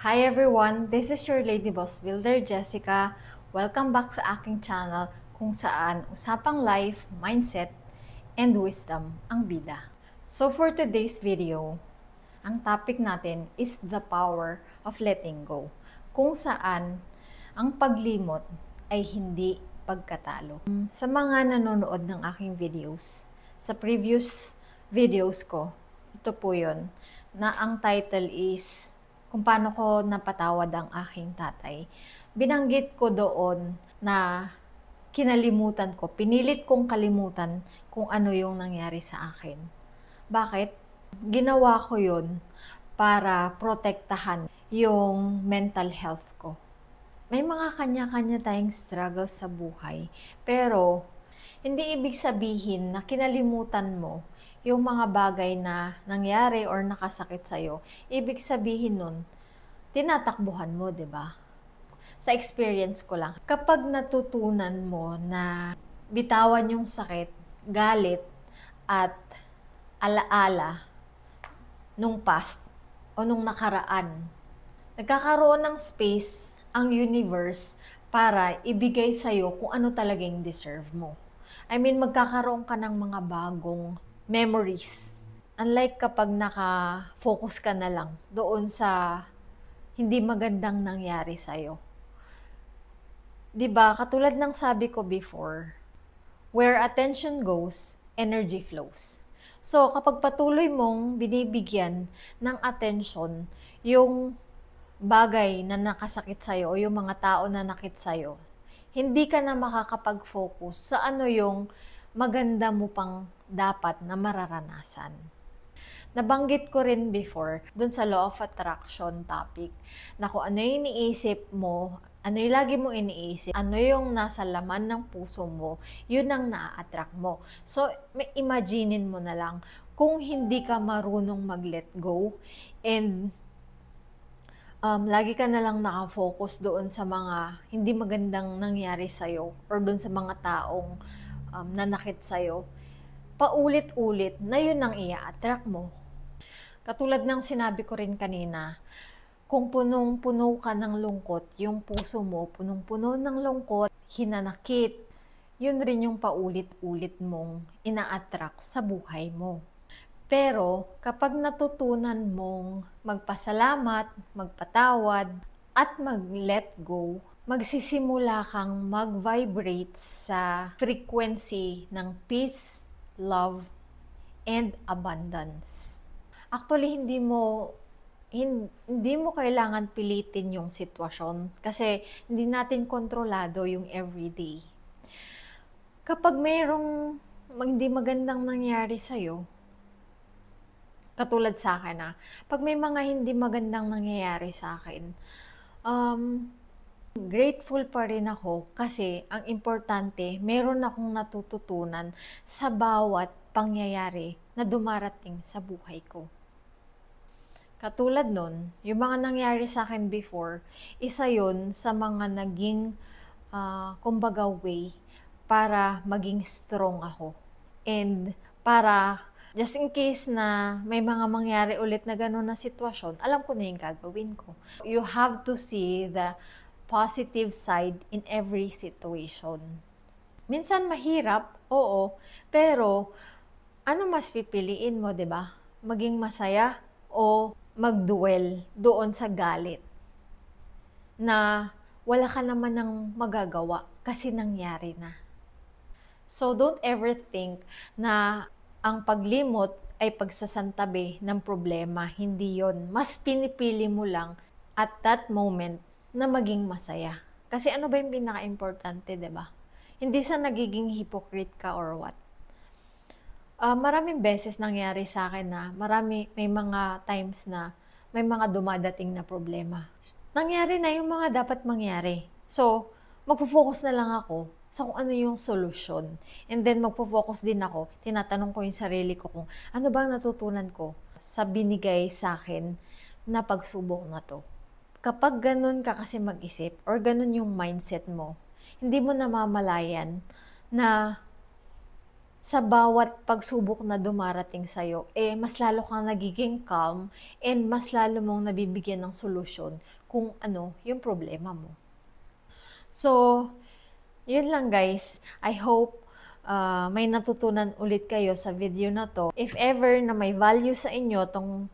Hi everyone, this is your Lady Boss Builder, Jessica. Welcome back sa aking channel kung saan usapang life, mindset, and wisdom ang bida. So for today's video, ang topic natin is the power of letting go. Kung saan ang paglimot ay hindi pagkatalo. Sa mga nanonood ng aking videos, sa previous videos ko, ito po yun, na ang title is kung paano ko napatawad ang aking tatay. Binanggit ko doon na kinalimutan ko, pinilit kong kalimutan kung ano yung nangyari sa akin. Bakit? Ginawa ko yun para protektahan yung mental health ko. May mga kanya-kanya tayong struggle sa buhay, pero hindi ibig sabihin na kinalimutan mo yung mga bagay na nangyari or nakasakit sa'yo. Ibig sabihin nun, tinatakbuhan mo, di ba? Sa experience ko lang, kapag natutunan mo na bitawan yung sakit, galit, at alaala nung past o nung nakaraan, nagkakaroon ng space ang universe para ibigay sa'yo kung ano talagang deserve mo. I mean, magkakaroon ka ng mga bagong memories. Unlike kapag naka-focus ka na lang doon sa hindi magandang nangyari sa'yo. Diba, katulad ng sabi ko before, where attention goes, energy flows. So, kapag patuloy mong binibigyan ng attention yung bagay na nakasakit sa'yo o yung mga tao na nakit sa'yo, hindi ka na makakapag-focus sa ano yung maganda mo pang dapat na mararanasan. Nabanggit ko rin before dun sa law of attraction topic na kung ano yung iniisip mo, ano yung lagi mo iniisip, ano yung nasa laman ng puso mo, yun ang na-attract mo. So, imaginein mo na lang kung hindi ka marunong mag-let go and lagi ka na lang nakafocus doon sa mga hindi magandang nangyari sa'yo or doon sa mga taong nanakit sa'yo, paulit-ulit na yun ang i-attract mo. Katulad ng sinabi ko rin kanina, kung punong-puno ka ng lungkot, yung puso mo punong-puno ng lungkot, hinanakit, yun rin yung paulit-ulit mong ina-attract sa buhay mo. Pero kapag natutunan mong magpasalamat, magpatawad, at mag-let go, magsisimula kang mag-vibrate sa frequency ng peace, love, and abundance. Actually, hindi mo kailangan pilitin yung sitwasyon kasi hindi natin kontrolado yung everyday. Kapag mayroong hindi magandang nangyari sa'yo, katulad sa akin pag may mga hindi magandang nangyayari sa akin, grateful pa rin ako kasi ang importante, meron akong natututunan sa bawat pangyayari na dumarating sa buhay ko. Katulad nun, yung mga nangyari sa akin before, isa yun sa mga naging, kumbaga way para maging strong ako. And para just in case na may mga mangyari ulit na gano'n na sitwasyon, alam ko na yung gagawin ko. You have to see the positive side in every situation. Minsan mahirap, oo, pero ano mas pipiliin mo, 'di ba? Maging masaya o magduel doon sa galit na wala ka naman ng magagawa kasi nangyari na. So don't ever think na ang paglimot ay pagsasantabi ng problema. Hindi yon. Mas pinipili mo lang at that moment na maging masaya. Kasi ano ba yung pinaka-importante, diba? Hindi sa nagiging hypocrite ka or what. Maraming beses nangyari sa akin na may mga times na may mga dumadating na problema. Nangyari na yung mga dapat mangyari. So, magpo-focus na lang ako sa kung ano yung solusyon. And then magpo-focus din ako, tinatanong ko yung sarili ko kung ano ba ang natutunan ko sa binigay sa akin na pagsubok na to. Kapag ganun ka kasi mag-isip or ganun yung mindset mo, hindi mo namamalayan na sa bawat pagsubok na dumarating sa'yo, mas lalo kang nagiging calm and mas lalo mong nabibigyan ng solusyon kung ano yung problema mo. So, yun lang guys. I hope may natutunan ulit kayo sa video na to. If ever na may value sa inyo tong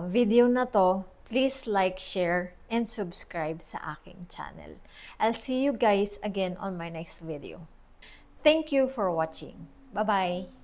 video na to, please like, share, and subscribe sa aking channel. I'll see you guys again on my next video. Thank you for watching. Bye-bye!